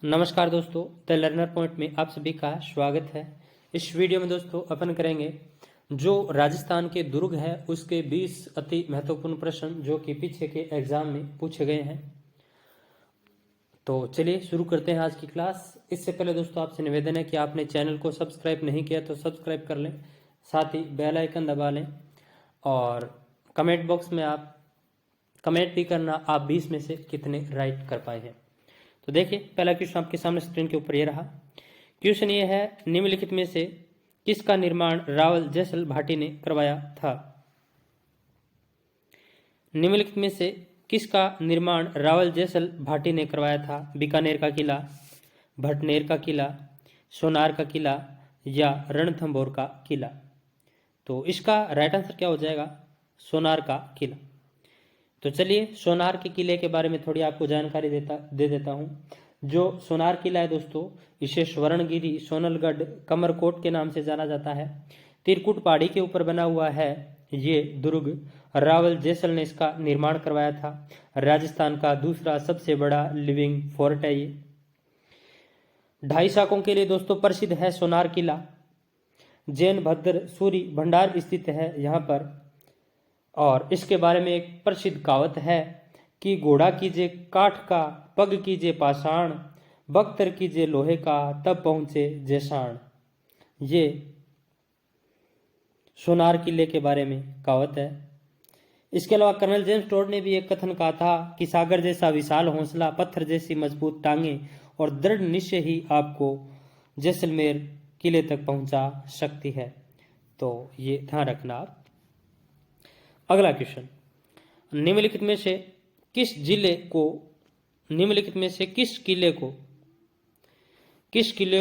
नमस्कार दोस्तों, the learner point में आप सभी का स्वागत है। इस वीडियो में दोस्तों अपन करेंगे जो राजस्थान के दुर्ग है उसके 20 अति महत्वपूर्ण प्रश्न जो कि पीछे के एग्जाम में पूछे गए हैं। तो चलिए शुरू करते हैं आज की क्लास। इससे पहले दोस्तों आपसे निवेदन है कि आपने चैनल को सब्सक्राइब नहीं किया तो सब्सक्राइब कर लें, साथ ही बेल आइकन दबा लें और कमेंट बॉक्स में आप कमेंट भी करना आप 20 में से कितने राइट कर पाए हैं। तो देखिए पहला क्वेश्चन आपके सामने स्क्रीन के ऊपर ये रहा। क्वेश्चन ये है, निम्नलिखित में से किसका निर्माण रावल जैसल भाटी ने करवाया था? निम्नलिखित में से किसका निर्माण रावल जैसल भाटी ने करवाया था? बीकानेर का किला, भटनेर का किला, सोनार का किला या रणथंभौर का किला? तो इसका राइट आंसर क्या हो जाएगा? सोनार का किला। तो चलिए सोनार के किले के बारे में थोड़ी आपको जानकारी दे देता हूँ। जो सोनार किला है दोस्तों, इसे स्वर्णगिरी, सोनलगढ़, कमरकोट के नाम से जाना जाता है। तिरकुट पहाड़ी के ऊपर बना हुआ है ये दुर्ग। रावल जैसल ने इसका निर्माण करवाया था। राजस्थान का दूसरा सबसे बड़ा लिविंग फोर्ट है ये। 2.5 शाकों के लिए दोस्तों प्रसिद्ध है सोनार किला। जैन भद्र सूरी भंडार स्थित है यहाँ पर। और इसके बारे में एक प्रसिद्ध कहावत है कि घोड़ा कीजिए काठ का, पग कीजिए पाषाण, बख्तर कीजिए लोहे का, तब पहुंचे जैसाण। ये सोनार किले के बारे में कहावत है। इसके अलावा कर्नल जेम्स टोड ने भी एक कथन कहा था कि सागर जैसा विशाल हौसला, पत्थर जैसी मजबूत टांगे और दृढ़ निश्चय ही आपको जैसलमेर किले तक पहुंचा सकती है। तो ये ध्यान रखना आप। अगला क्वेश्चन, निम्नलिखित में से किस किले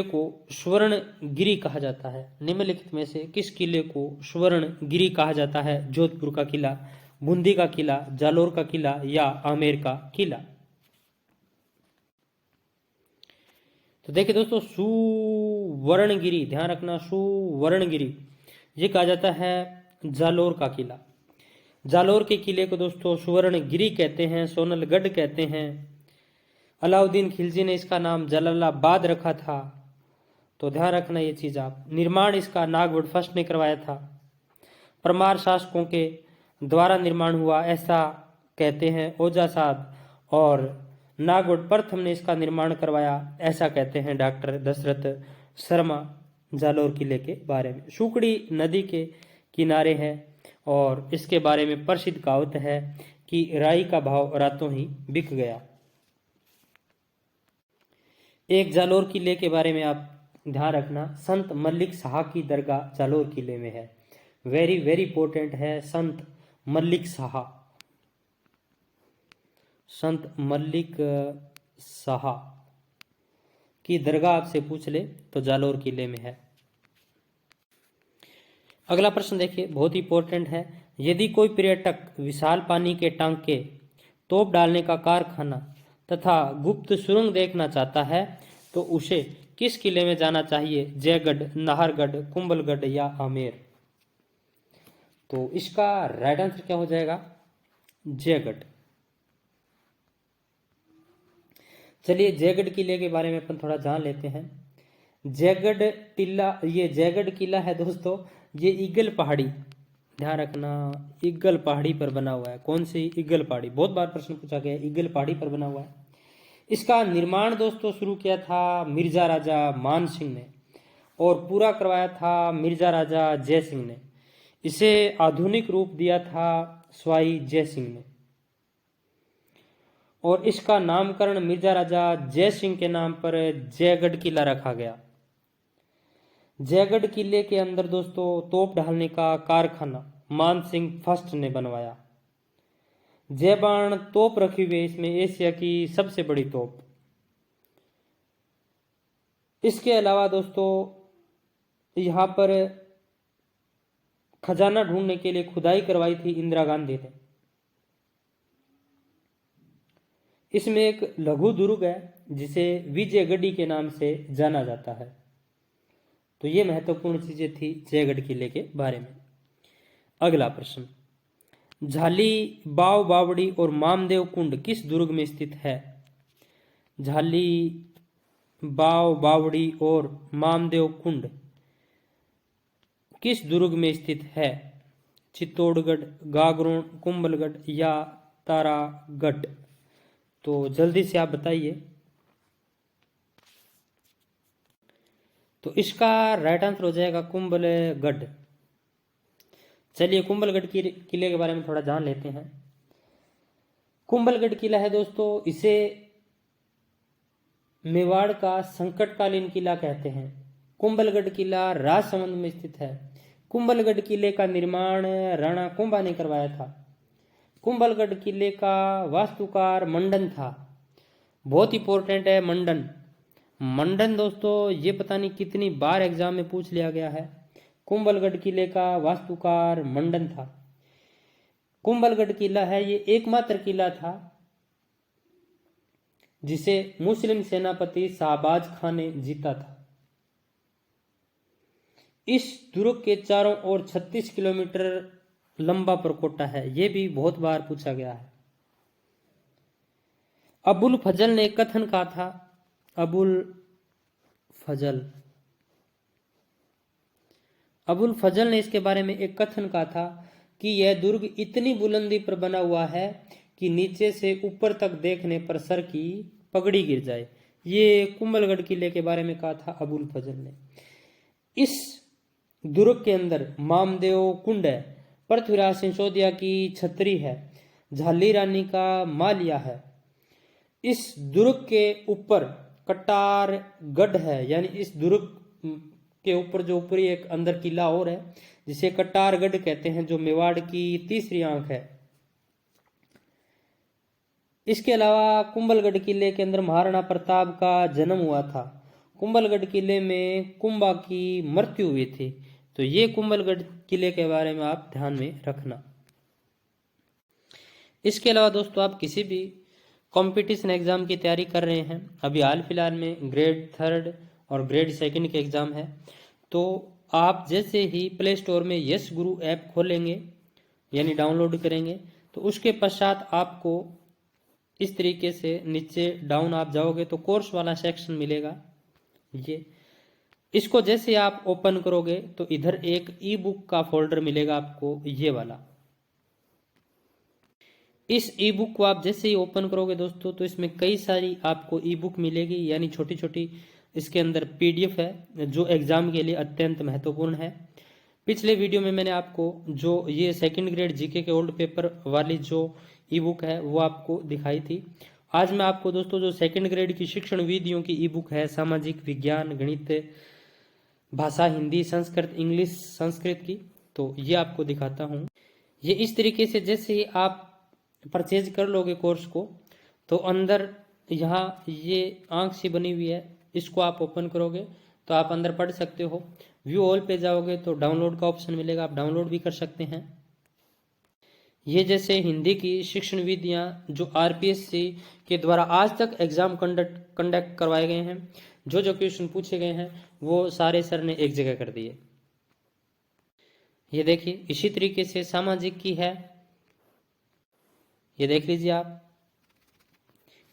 को स्वर्णगिरी कहा जाता है? निम्नलिखित में से किस किले को स्वर्णगिरी कहा जाता है? जोधपुर का किला, बूंदी का किला, जालोर का किला या आमेर का किला? तो देखिए दोस्तों, सुवर्णगिरी, ध्यान रखना, सुवर्णगिरी ये कहा जाता है जालोर का किला। जालोर के किले को दोस्तों सुवर्णगिरी कहते हैं, सोनलगढ़ कहते हैं। अलाउद्दीन खिलजी ने इसका नाम जलालाबाद रखा था। तो ध्यान रखना ये चीज आप। निर्माण इसका नागवड़ फर्स्ट ने करवाया था। परमार शासकों के द्वारा निर्माण हुआ ऐसा कहते हैं ओझा साहब, और नागवड़ प्रथम ने इसका निर्माण करवाया ऐसा कहते हैं डॉक्टर दशरथ शर्मा। जालोर किले के बारे में सुकड़ी नदी के किनारे है और इसके बारे में प्रसिद्ध कहावत है कि राई का भाव रातों ही बिक गया। एक जालोर किले के बारे में आप ध्यान रखना, संत मल्लिक शाह की दरगाह जालोर किले में है। वेरी वेरी इंपॉर्टेंट है, संत मल्लिक शाह। संत मल्लिक शाह की दरगाह आपसे पूछ ले तो जालोर किले में है। अगला प्रश्न देखिए, बहुत ही इंपॉर्टेंट है। यदि कोई पर्यटक विशाल पानी के टांके, तोप डालने का कारखाना तथा गुप्त सुरंग देखना चाहता है तो उसे किस किले में जाना चाहिए? जयगढ़, नाहरगढ़, कुंभलगढ़ या आमेर? तो इसका राइट आंसर क्या हो जाएगा? जयगढ़। चलिए जयगढ़ किले के बारे में अपन थोड़ा जान लेते हैं। जयगढ़ टिल्ला, ये जयगढ़ किला है दोस्तों, ये ईगल पहाड़ी, ध्यान रखना, ईगल पहाड़ी पर बना हुआ है। कौन सी ईगल पहाड़ी? बहुत बार प्रश्न पूछा गया है, ईगल पहाड़ी पर बना हुआ है। इसका निर्माण दोस्तों शुरू किया था मिर्जा राजा मान सिंह ने और पूरा करवाया था मिर्जा राजा जय सिंह ने। इसे आधुनिक रूप दिया था स्वाई जय सिंह ने और इसका नामकरण मिर्जा राजा जय सिंह के नाम पर जयगढ़ किला रखा गया। जयगढ़ किले के अंदर दोस्तों तोप ढालने का कारखाना मान सिंह फर्स्ट ने बनवाया। जयबाण तोप रखी हुई है इसमें, एशिया की सबसे बड़ी तोप। इसके अलावा दोस्तों यहां पर खजाना ढूंढने के लिए खुदाई करवाई थी इंदिरा गांधी ने। इसमें एक लघु दुर्ग है जिसे विजयगढ़ी के नाम से जाना जाता है। तो ये महत्वपूर्ण चीजें थी जयगढ़ किले के बारे में। अगला प्रश्न, झाली, बाव बावड़ी और मामदेव कुंड किस दुर्ग में स्थित है? झाली, बाव बावड़ी और मामदेव कुंड किस दुर्ग में स्थित है? चित्तौड़गढ़, गागरोन, कुंभलगढ़ या तारागढ़? तो जल्दी से आप बताइए। तो इसका राइट आंसर हो जाएगा कुंभलगढ़। चलिए कुंभलगढ़ किले के बारे में थोड़ा जान लेते हैं। कुंभलगढ़ किला है दोस्तों, इसे मेवाड़ का संकटकालीन किला कहते हैं। कुंभलगढ़ किला राजसमंद में स्थित है। कुंभलगढ़ किले का निर्माण राणा कुंभा ने करवाया था। कुंभलगढ़ किले का वास्तुकार मंडन था। बहुत इंपॉर्टेंट है मंडन। मंडन दोस्तों ये पता नहीं कितनी बार एग्जाम में पूछ लिया गया है। कुंभलगढ़ किले का वास्तुकार मंडन था। कुंभलगढ़ किला है ये एकमात्र किला था जिसे मुस्लिम सेनापति शाहबाज खान ने जीता था। इस दुर्ग के चारों ओर 36 किलोमीटर लंबा परकोटा है। यह भी बहुत बार पूछा गया है। अबुल फजल ने कथन कहा था, अबुल फजल ने इसके बारे में एक कथन कहा था कि यह दुर्ग इतनी बुलंदी पर बना हुआ है कि नीचे से ऊपर तक देखने पर सर की पगड़ी गिर जाए। ये कुंभलगढ़ किले के बारे में कहा था अबुल फजल ने। इस दुर्ग के अंदर मामदेव कुंड है, पृथ्वीराज सिंसोदिया की छतरी है, झाली रानी का मालिया है। इस दुर्ग के ऊपर कटारगढ़ है, यानी इस दुर्ग के ऊपर जो ऊपरी एक अंदर किला और है जिसे कटारगढ़ कहते हैं, जो मेवाड़ की तीसरी आंख है। इसके अलावा कुंभलगढ़ किले के अंदर महाराणा प्रताप का जन्म हुआ था। कुंभलगढ़ किले में कुंभा की मृत्यु हुई थी। तो ये कुंभलगढ़ किले के बारे में आप ध्यान में रखना। इसके अलावा दोस्तों आप किसी भी कंपटीशन एग्जाम की तैयारी कर रहे हैं, अभी हाल फिलहाल में ग्रेड 3 और ग्रेड 2 के एग्जाम है, तो आप जैसे ही प्ले स्टोर में यस गुरु ऐप खोलेंगे यानी डाउनलोड करेंगे, तो उसके पश्चात आपको इस तरीके से नीचे डाउन आप जाओगे तो कोर्स वाला सेक्शन मिलेगा। ये इसको जैसे आप ओपन करोगे तो इधर एक ई बुक का फोल्डर मिलेगा आपको, ये वाला। इस ई बुक को आप जैसे ही ओपन करोगे दोस्तों तो इसमें कई सारी आपको ई बुक मिलेगी, यानी छोटी छोटी इसके अंदर पीडीएफ है जो एग्जाम के लिए अत्यंत महत्वपूर्ण है। पिछले वीडियो में मैंने आपको जो ये 2nd ग्रेड जीके के ओल्ड पेपर वाली जो ई बुक है वो आपको दिखाई थी। आज मैं आपको दोस्तों जो 2nd ग्रेड की शिक्षण विधियों की ई बुक है, सामाजिक विज्ञान, गणित, भाषा हिंदी, संस्कृत, इंग्लिश, संस्कृत की, तो ये आपको दिखाता हूँ। ये इस तरीके से जैसे ही आप परचेज कर लोगे कोर्स को, तो अंदर यहाँ ये आंख सी बनी हुई है, इसको आप ओपन करोगे तो आप अंदर पढ़ सकते हो। व्यू ऑल पे जाओगे तो डाउनलोड का ऑप्शन मिलेगा, आप डाउनलोड भी कर सकते हैं। ये जैसे हिंदी की शिक्षण विधियाँ जो आरपीएससी के द्वारा आज तक एग्जाम कंडक्ट करवाए गए हैं, जो जो क्वेश्चन पूछे गए हैं वो सारे सर ने एक जगह कर दिए। ये देखिए इसी तरीके से सामाजिक की है, ये देख लीजिए आप।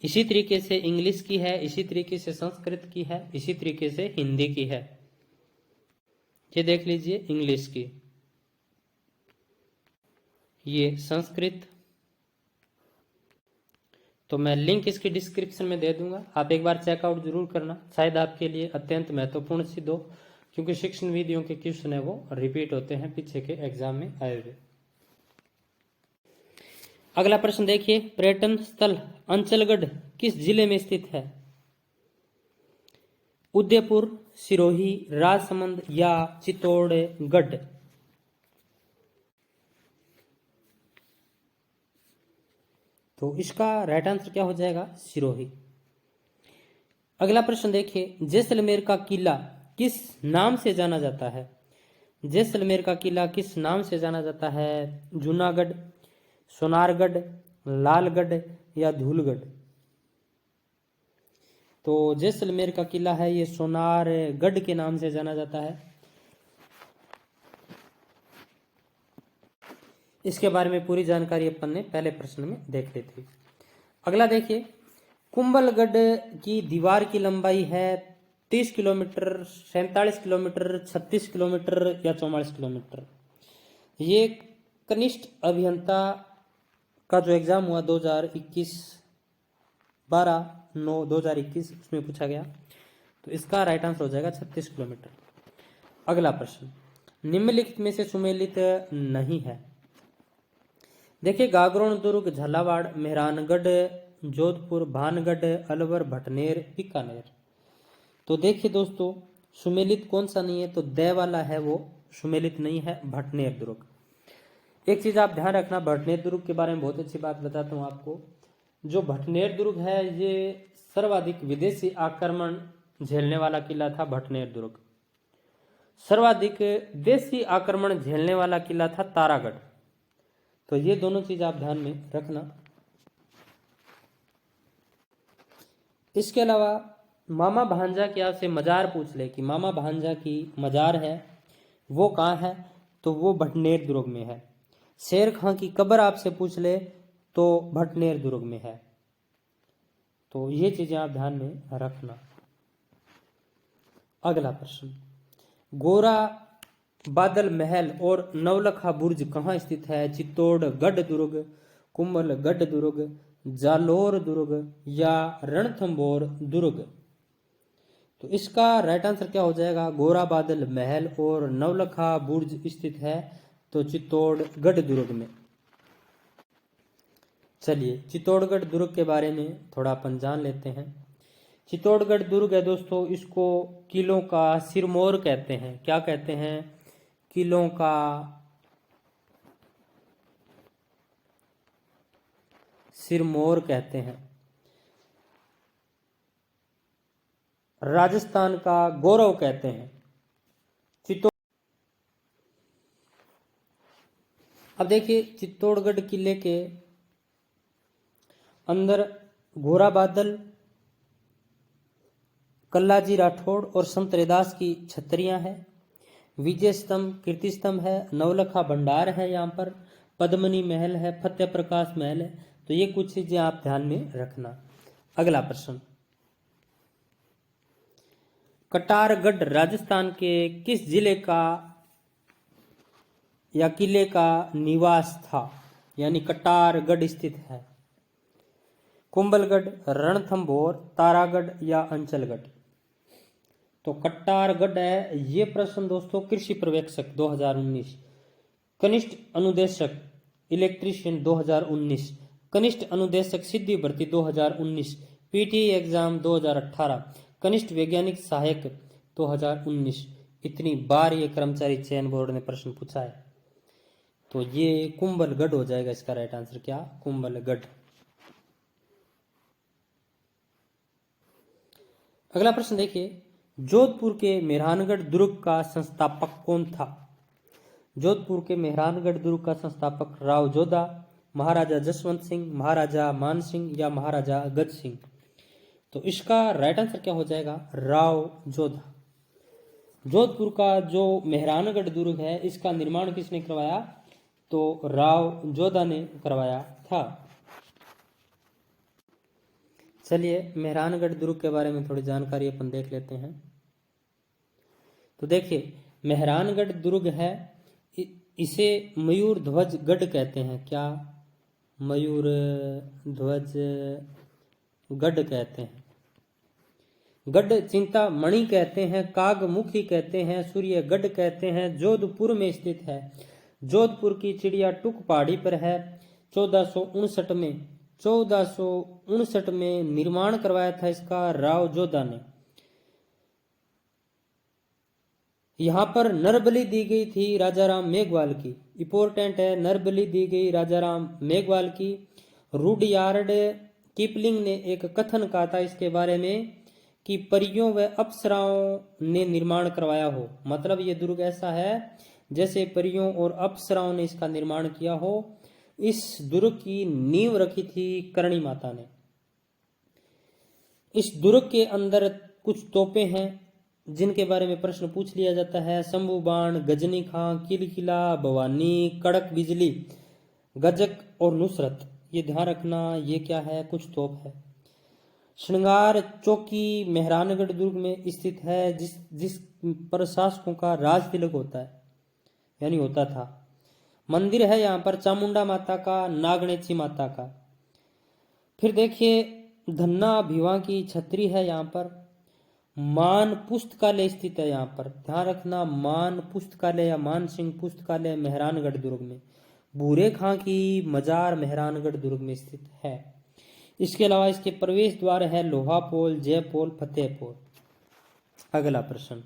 इसी तरीके से इंग्लिश की है, इसी तरीके से संस्कृत की है, इसी तरीके से हिंदी की है। ये देख लीजिए इंग्लिश की, ये संस्कृत। तो मैं लिंक इसकी डिस्क्रिप्शन में दे दूंगा, आप एक बार चेकआउट जरूर करना, शायद आपके लिए अत्यंत महत्वपूर्ण सिद्ध हो, क्योंकि शिक्षण विधियों के क्वेश्चन है वो रिपीट होते हैं पीछे के एग्जाम में आए हुए। अगला प्रश्न देखिए, पर्यटन स्थल अंचलगढ़ किस जिले में स्थित है? उदयपुर, सिरोही, राजसमंद या चित्तौड़गढ़? तो इसका राइट आंसर क्या हो जाएगा? सिरोही। अगला प्रश्न देखिए, जैसलमेर का किला किस नाम से जाना जाता है? जैसलमेर का किला किस नाम से जाना जाता है? जूनागढ़, सोनारगढ़, लालगढ़ या धूलगढ़? तो जैसलमेर का किला है ये सोनारगढ़ के नाम से जाना जाता है। इसके बारे में पूरी जानकारी अपन ने पहले प्रश्न में देख ली थी। अगला देखिए, कुंभलगढ़ की दीवार की लंबाई है 30 किलोमीटर, 47 किलोमीटर, 36 किलोमीटर या 44 किलोमीटर। ये कनिष्ठ अभियंता का जो एग्जाम हुआ 2021 12/9/2021 उसमें पूछा गया, तो इसका राइट आंसर हो जाएगा 36 किलोमीटर। अगला प्रश्न, निम्नलिखित में से सुमेलित नहीं है। देखिए, गागरोन दुर्ग, झालावाड़, मेहरानगढ़, जोधपुर, भानगढ़, अलवर, भटनेर, बीकानेर। तो देखिए दोस्तों, सुमेलित कौन सा नहीं है, तो दे वाला है वो सुमेलित नहीं है, भटनेर दुर्ग। एक चीज आप ध्यान रखना, भटनेर दुर्ग के बारे में बहुत अच्छी बात बताता हूँ आपको। जो भटनेर दुर्ग है ये सर्वाधिक विदेशी आक्रमण झेलने वाला किला था। भटनेर दुर्ग सर्वाधिक देशी आक्रमण झेलने वाला किला था तारागढ़। तो ये दोनों चीज आप ध्यान में रखना। इसके अलावा मामा भांजा की आपसे मजार पूछ ले कि मामा भांजा की मजार है वो कहाँ है, तो वो भटनेर दुर्ग में है। शेर खां की कब्र आपसे पूछ ले तो भटनेर दुर्ग में है। तो ये चीजें आप ध्यान में रखना। अगला प्रश्न, गोरा बादल महल और नवलखा बुर्ज कहाँ स्थित है? चित्तौड़गढ़ दुर्ग, कुंभलगढ़ दुर्ग, जालोर दुर्ग या रणथंभौर दुर्ग। तो इसका राइट आंसर क्या हो जाएगा? गोरा बादल महल और नवलखा बुर्ज स्थित है तो चित्तौड़गढ़ दुर्ग में। चलिए चित्तौड़गढ़ दुर्ग के बारे में थोड़ा अपन जान लेते हैं। चित्तौड़गढ़ दुर्ग है दोस्तों, इसको किलों का सिरमौर कहते हैं। क्या कहते हैं? किलों का सिरमौर कहते हैं। राजस्थान का गौरव कहते हैं चित्तौड़। अब देखिए, चित्तौड़गढ़ किले के अंदर घोरा बादल, कल्लाजी राठौड़ और संत रैदास की छतरियां हैं। विजय स्तंभ, कीर्ति स्तंभ है, नवलखा भंडार है, यहाँ पर पद्मनी महल है, फतेह प्रकाश महल है। तो ये कुछ चीजें आप ध्यान में रखना। अगला प्रश्न, कटारगढ़ राजस्थान के किस जिले का या किले का निवास था? यानी कटारगढ़ स्थित है। कुंभलगढ़, रणथंभौर, तारागढ़ या अंचलगढ़। तो कट्टारगढ़ है। ये प्रश्न दोस्तों कृषि पर्यवेक्षक 2019, कनिष्ठ अनुदेशक इलेक्ट्रीशियन 2019, कनिष्ठ अनुदेशक सिद्धि भर्ती 2019, पीटी एग्जाम 2018, कनिष्ठ वैज्ञानिक सहायक 2019, इतनी बार ये कर्मचारी चयन बोर्ड ने प्रश्न पूछा है। तो ये कुंभलगढ़ हो जाएगा इसका राइट आंसर। क्या? कुंभलगढ़। अगला प्रश्न देखिए, जोधपुर के मेहरानगढ़ दुर्ग का संस्थापक कौन था? जोधपुर के मेहरानगढ़ दुर्ग का संस्थापक राव जोधा, महाराजा जसवंत सिंह, महाराजा मान सिंह या महाराजा गज सिंह। तो इसका राइट आंसर क्या हो जाएगा? राव जोधा। जोधपुर का जो मेहरानगढ़ दुर्ग है इसका निर्माण किसने करवाया? तो राव जोधा ने करवाया था। चलिए मेहरानगढ़ दुर्ग के बारे में थोड़ी जानकारी अपन देख लेते हैं। तो देखिए, मेहरानगढ़ दुर्ग है, इसे मयूर ध्वज गढ़ कहते हैं। क्या? मयूर ध्वज गढ़ कहते हैं। गढ़ चिंतामणि कहते हैं, कागमुखी कहते हैं, सूर्यगढ़ कहते हैं। जोधपुर में स्थित है। जोधपुर की चिड़िया टुक पहाड़ी पर है। 1459 में निर्माण करवाया था इसका राव जोधा ने। यहाँ पर नरबली दी गई थी राजाराम मेघवाल की। इंपॉर्टेंट है, नरबली दी गई राजाराम मेघवाल की। रुडयार्ड किपलिंग ने एक कथन कहा था इसके बारे में कि परियों व अप्सराओं ने निर्माण करवाया हो। मतलब ये दुर्ग ऐसा है जैसे परियों और अप्सराओं ने इसका निर्माण किया हो। इस दुर्ग की नींव रखी थी करणी माता ने। इस दुर्ग के अंदर कुछ तोपें हैं जिनके बारे में प्रश्न पूछ लिया जाता है। शंभू बाण, गजनी खां, किलकिला, भवानी, कड़क बिजली, गजक और नुसरत। ये ध्यान रखना, ये क्या है? कुछ तोप है। श्रृंगार चौकी मेहरानगढ़ दुर्ग में स्थित है, जिस पर शासकों का राज तिलक होता है, यानी होता था। मंदिर है यहाँ पर चामुंडा माता का, नागणेची माता का। फिर देखिए धन्ना भिवा की छतरी है यहाँ पर। मान पुस्तकालय स्थित है यहाँ पर, ध्यान रखना, मान पुस्तकालय या मान सिंह पुस्तकालय मेहरानगढ़ दुर्ग में। भूरे खां की मजार मेहरानगढ़ दुर्ग में स्थित है। इसके अलावा इसके प्रवेश द्वार है लोहापोल, जयपोल, फतेहपोल। अगला प्रश्न,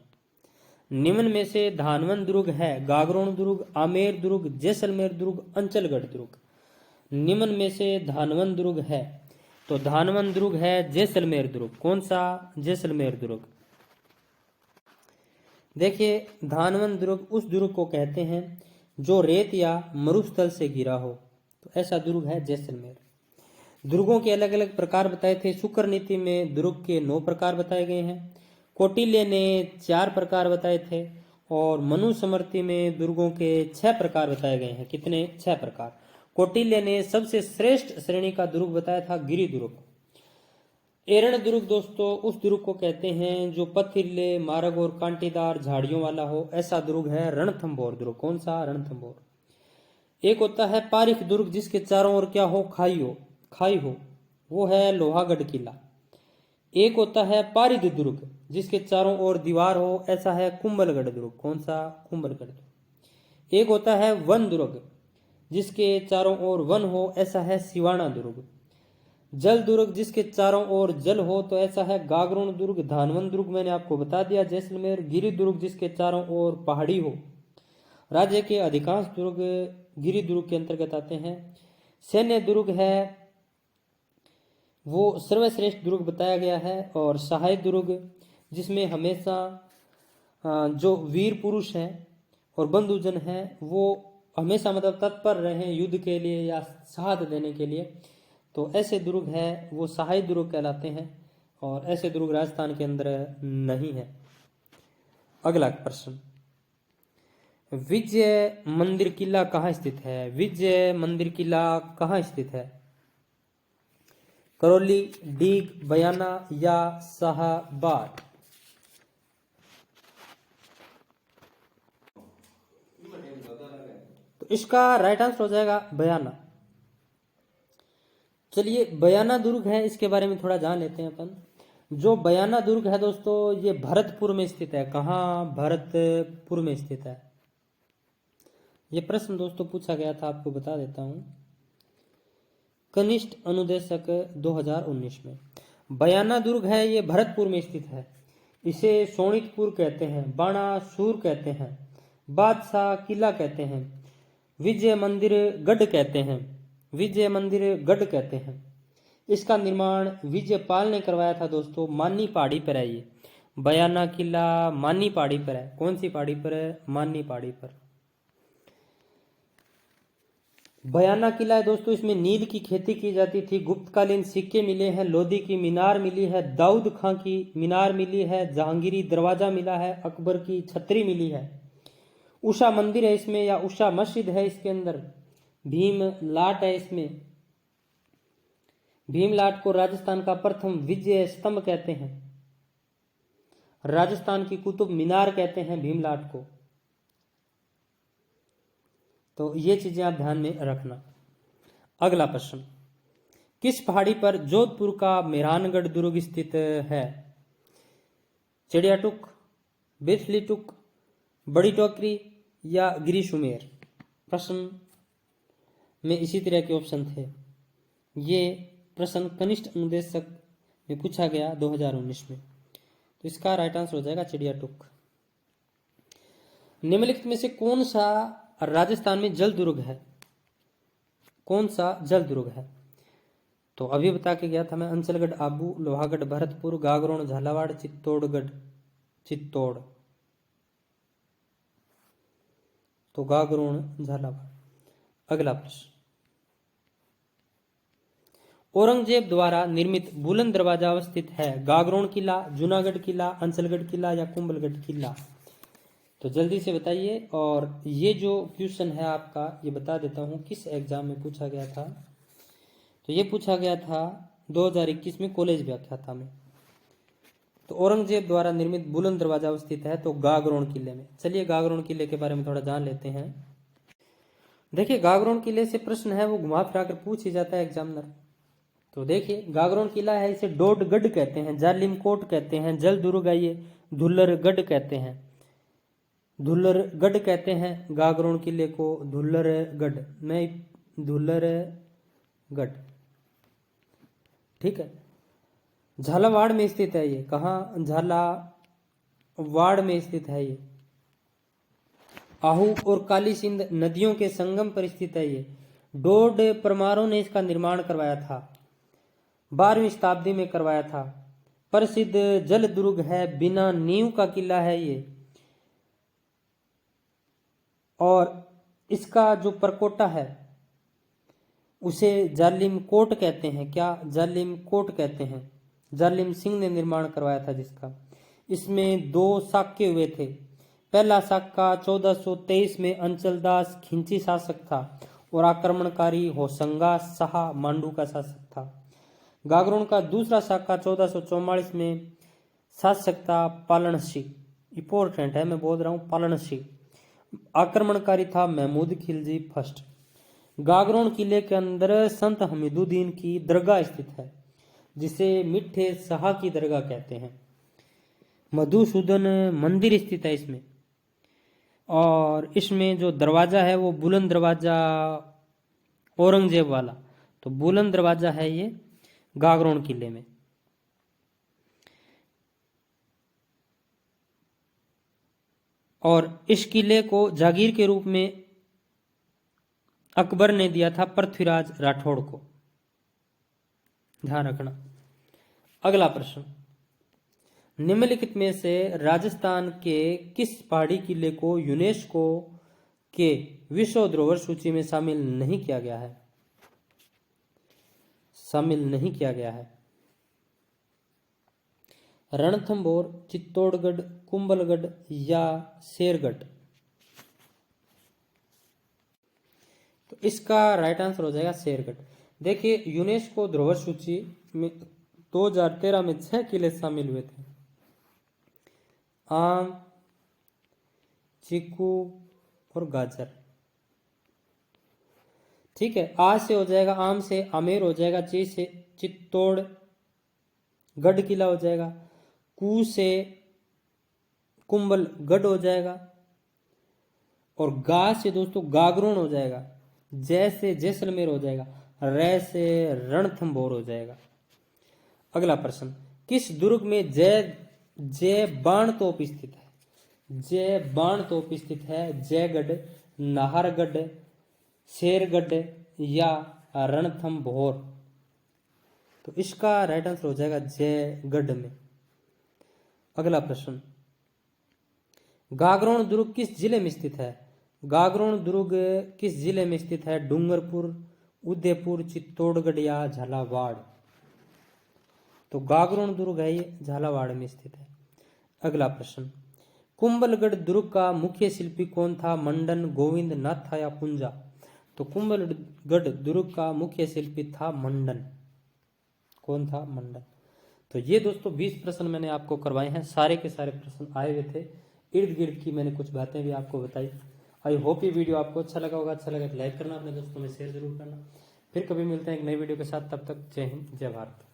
निम्न में से धानवन दुर्ग है गागरोन दुर्ग, आमेर दुर्ग, जैसलमेर दुर्ग, अंचलगढ़ दुर्ग। निम्न में से धानवन दुर्ग है, तो धानवन दुर्ग है जैसलमेर दुर्ग। कौन सा? जैसलमेर दुर्ग। देखिए धानवन दुर्ग उस दुर्ग को कहते हैं जो रेत या मरुस्थल से घिरा हो, तो ऐसा दुर्ग है जैसलमेर। दुर्गों के अलग अलग प्रकार बताए थे। शुक्र नीति में दुर्ग के 9 प्रकार बताए गए हैं। कौटिल्य ने 4 प्रकार बताए थे और मनुस्मृति में दुर्गों के 6 प्रकार बताए गए हैं। कितने? 6 प्रकार। कौटिल्य ने सबसे श्रेष्ठ श्रेणी का दुर्ग बताया था गिरि दुर्ग। एरण दुर्ग दोस्तों उस दुर्ग को कहते हैं जो पथरीले मार्ग और कांटेदार झाड़ियों वाला हो, ऐसा दुर्ग है रणथंभौर दुर्ग। कौन सा? रणथंभौर। एक होता है पारिख दुर्ग जिसके चारों ओर क्या हो? खाई हो, वो है लोहागढ़ किला। एक होता है पारिद दुर्ग जिसके चारों ओर दीवार हो, ऐसा है कुंभलगढ़ दुर्ग। कौन सा? कुंभलगढ़ दुर्ग। एक होता है वन दुर्ग जिसके चारों ओर वन हो, ऐसा है सिवाना दुर्ग। जल दुर्ग जिसके चारों ओर जल हो, तो ऐसा है गागरोन दुर्ग। धानवन दुर्ग मैंने आपको बता दिया जैसलमेर। गिरि दुर्ग जिसके चारों ओर पहाड़ी हो। राज्य के अधिकांश दुर्ग गिरि दुर्ग के अंतर्गत आते हैं। सैन्य दुर्ग है वो सर्वश्रेष्ठ दुर्ग बताया गया है। और सहाय दुर्ग जिसमें हमेशा जो वीर पुरुष हैं और बंधुजन हैं वो हमेशा मतलब तत्पर रहे युद्ध के लिए या साथ देने के लिए, तो ऐसे दुर्ग है वो सहाय दुर्ग कहलाते हैं। और ऐसे दुर्ग राजस्थान के अंदर नहीं है। अगला प्रश्न, विजय मंदिर किला कहाँ स्थित है? विजय मंदिर किला कहाँ स्थित है? करौली, डीग, बयाना या शाहबाद? तो इसका राइट आंसर हो जाएगा बयाना। चलिए बयाना दुर्ग है, इसके बारे में थोड़ा जान लेते हैं अपन। जो बयाना दुर्ग है दोस्तों ये भरतपुर में स्थित है। कहाँ? भरतपुर में स्थित है। ये प्रश्न दोस्तों पूछा गया था, आपको बता देता हूं, कनिष्ठ अनुदेशक 2019 में। बयाना दुर्ग है ये भरतपुर में स्थित है। इसे सोनितपुर कहते हैं, बाणासुर कहते हैं, बादशाह किला कहते हैं, विजय मंदिर गढ़ कहते हैं, विजय मंदिर गढ़ कहते हैं। इसका निर्माण विजयपाल ने करवाया था दोस्तों। मानी पहाड़ी पर है ये बयाना किला, मानी पहाड़ी पर है। कौन सी पहाड़ी पर है? मानी पहाड़ी पर। बयाना किला है दोस्तों, इसमें नील की खेती की जाती थी। गुप्तकालीन सिक्के मिले हैं, लोधी की मीनार मिली है, दाऊद खां की मीनार मिली है, जहांगीरी दरवाजा मिला है, अकबर की छतरी मिली है। उषा मंदिर है इसमें या उषा मस्जिद है इसके अंदर। भीम लाट है इसमें। भीम लाट को राजस्थान का प्रथम विजय स्तंभ कहते हैं। राजस्थान की कुतुब मीनार कहते हैं भीम लाट को। तो ये चीजें आप ध्यान में रखना। अगला प्रश्न, किस पहाड़ी पर जोधपुर का मेहरानगढ़ दुर्ग स्थित है? चिड़ियाटुक, बिरसलीटुक, बड़ी टोकरी या गिरीशुमेर? प्रश्न में इसी तरह के ऑप्शन थे। ये प्रश्न कनिष्ठ अनुदेशक में पूछा गया 2019 में। तो इसका राइट आंसर हो जाएगा चिड़ियाटुक। निम्नलिखित में से कौन सा राजस्थान में जल दुर्ग है? कौन सा जल दुर्ग है? तो अभी बता के गया था मैं, अंचलगढ़, आबू, लोहागढ़, भरतपुर, गागरोन, झालावाड़, चित्तौड़गढ़, चित्तौड़। तो गागरोन, झालावाड़। अगला प्रश्न, औरंगजेब द्वारा निर्मित बुलंद दरवाजा अवस्थित है? गागरोन किला, जूनागढ़ किला, अंचलगढ़ किला या कुंभलगढ़ किला? तो जल्दी से बताइए। और ये जो क्वेश्चन है आपका, ये बता देता हूँ किस एग्जाम में पूछा गया था। तो ये पूछा गया था 2021 में कॉलेज व्याख्याता में। तो औरंगजेब द्वारा निर्मित बुलंद दरवाजा स्थित है तो गागरोन किले में। चलिए गागरोन किले के बारे में थोड़ा जान लेते हैं। देखिए गागरोन किले से प्रश्न है वो घुमा फिरा कर पूछ ही जाता है एग्जामिनर। तो देखिए गागरोन किला है, इसे डोडगढ़ कहते हैं, जालिम कोट कहते हैं, जल दुर्ग है ये, धुल्लरगढ़ कहते हैं, धुल्लरगढ़ कहते हैं गागरोन किले को, धुल्लरगढ़ नहीं धुल्लरगढ़, ठीक है। झालावाड़ में स्थित है ये, कहाँ, झालावाड़ में स्थित है ये। आहू और काली सिंध नदियों के संगम पर स्थित है ये। डोड परमारों ने इसका निर्माण करवाया था, 12वीं शताब्दी में करवाया था। प्रसिद्ध जल दुर्ग है, बिना नींव का किला है ये। और इसका जो परकोटा है उसे जालिम कोट कहते हैं। क्या, जालिम कोट कहते हैं। जालिम सिंह ने निर्माण करवाया था जिसका। इसमें 2 साक्य हुए थे। पहला साक्का 1423 में अंचलदास खिंची शासक था और आक्रमणकारी होशंगा शाह मांडू का शासक था। गागरोन का दूसरा साक्का 1444 में शासक था पालन सिंह। इंपॉर्टेंट है, मैं बोल रहा हूँ पालन सिंह। आक्रमणकारी था महमूद खिलजी फर्स्ट। गागरोन किले के अंदर संत हमीदुद्दीन की दरगाह स्थित है जिसे मिठे शाह की दरगाह कहते हैं। मधुसूदन मंदिर स्थित है इसमें। और इसमें जो दरवाजा है वो बुलंद दरवाजा औरंगजेब वाला, तो बुलंद दरवाजा है ये गागरोन किले में। और इस किले को जागीर के रूप में अकबर ने दिया था पृथ्वीराज राठौड़ को, ध्यान रखना। अगला प्रश्न, निम्नलिखित में से राजस्थान के किस पहाड़ी किले को यूनेस्को के विश्व धरोहर सूची में शामिल नहीं किया गया है? शामिल नहीं किया गया है। रणथंभौर, चित्तौड़गढ़, कुंभलगढ़ या शेरगढ़? तो इसका राइट आंसर हो जाएगा शेरगढ़। देखिए यूनेस्को धरोहर सूची में 2013 में 6 किले शामिल हुए थे। आम, चीकू और गाजर, ठीक है। आ से हो जाएगा आम से आमेर हो जाएगा, ची से चित्तौड़गढ़ किला हो जाएगा, कू से कुंभलगढ़ हो जाएगा और गा से दोस्तों गागरोन हो जाएगा, जय से जैसलमेर हो जाएगा, रै से रणथंभौर हो जाएगा। अगला प्रश्न, किस दुर्ग में जय बाण तोप स्थित है? जय बाण तोप स्थित है जयगढ़, नाहरगढ़, शेरगढ़ या रणथंभौर? तो इसका राइट आंसर हो जाएगा जयगढ़ में। अगला प्रश्न, गागरोन दुर्ग किस जिले में स्थित है? गागरोन दुर्ग किस जिले में स्थित है? डूंगरपुर, उदयपुर, चित्तौड़गढ़ या झालावाड़? तो गागरोन दुर्ग है ये झालावाड़ में स्थित है। अगला प्रश्न, कुंभलगढ़ दुर्ग का मुख्य शिल्पी कौन था? मंडन, गोविंद, नाथा या पुंजा? तो कुंभलगढ़ दुर्ग का मुख्य शिल्पी था मंडन। कौन था? मंडन। तो ये दोस्तों 20 प्रश्न मैंने आपको करवाए हैं, सारे के सारे प्रश्न आए हुए थे। इर्द गिर्द की मैंने कुछ बातें भी आपको बताई। आई होप ये वीडियो आपको अच्छा लगा होगा। अच्छा लगा तो लाइक करना, अपने दोस्तों में शेयर जरूर करना। फिर कभी मिलते हैं एक नई वीडियो के साथ, तब तक जय हिंद जय भारत।